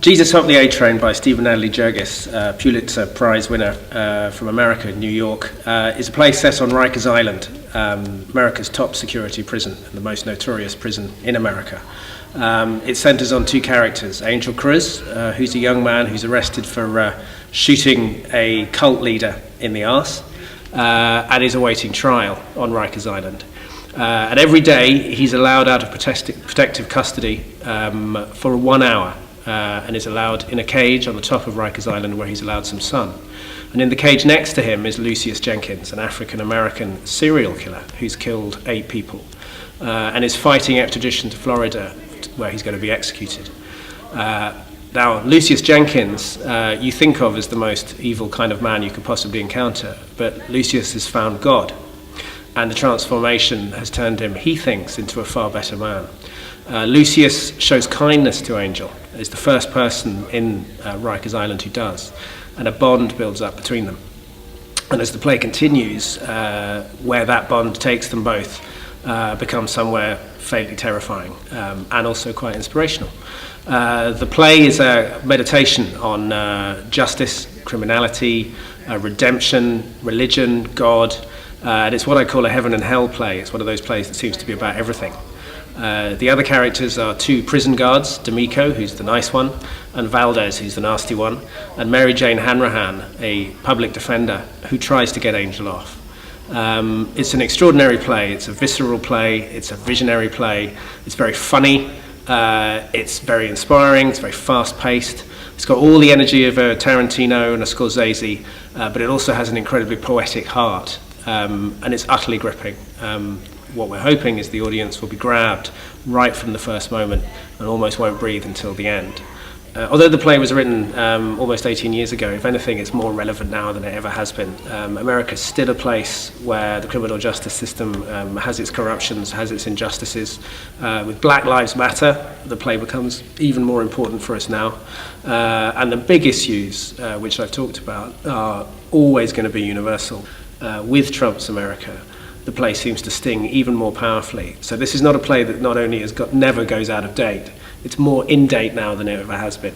Jesus Up the A Train by Stephen Adly Guirgis, Pulitzer Prize winner from America, New York, is a play set on Rikers Island, America's top security prison and the most notorious prison in America. It centres on two characters, Angel Cruz, who's a young man who's arrested for shooting a cult leader in the arse and is awaiting trial on Rikers Island. And every day he's allowed out of protective custody for 1 hour. And is allowed in a cage on the top of Rikers Island where he's allowed some sun. And in the cage next to him is Lucius Jenkins, an African-American serial killer who's killed 8 people and is fighting extradition to Florida where he's going to be executed. Now, Lucius Jenkins you think of as the most evil kind of man you could possibly encounter, but Lucius has found God, and the transformation has turned him, he thinks, into a far better man. Lucius shows kindness to Angel. He's the first person in Rikers Island who does, and a bond builds up between them. And as the play continues, where that bond takes them both becomes somewhere fatally terrifying and also quite inspirational. The play is a meditation on justice, criminality, redemption, religion, God, and it's what I call a heaven and hell play. It's one of those plays that seems to be about everything. The other characters are 2 prison guards, D'Amico, who's the nice one, and Valdez, who's the nasty one, and Mary Jane Hanrahan, a public defender who tries to get Angel off. It's an extraordinary play. It's a visceral play. It's a visionary play. It's very funny. It's very inspiring. It's very fast-paced. It's got all the energy of a Tarantino and a Scorsese, but it also has an incredibly poetic heart, and it's utterly gripping. What we're hoping is the audience will be grabbed right from the first moment and almost won't breathe until the end. Although the play was written almost 18 years ago, if anything, it's more relevant now than it ever has been. America's still a place where the criminal justice system has its corruptions, has its injustices. With Black Lives Matter, the play becomes even more important for us now. And the big issues, which I've talked about, are always going to be universal. With Trump's America, the play seems to sting even more powerfully. So this is not a play that not only never goes out of date, it's more in date now than it ever has been.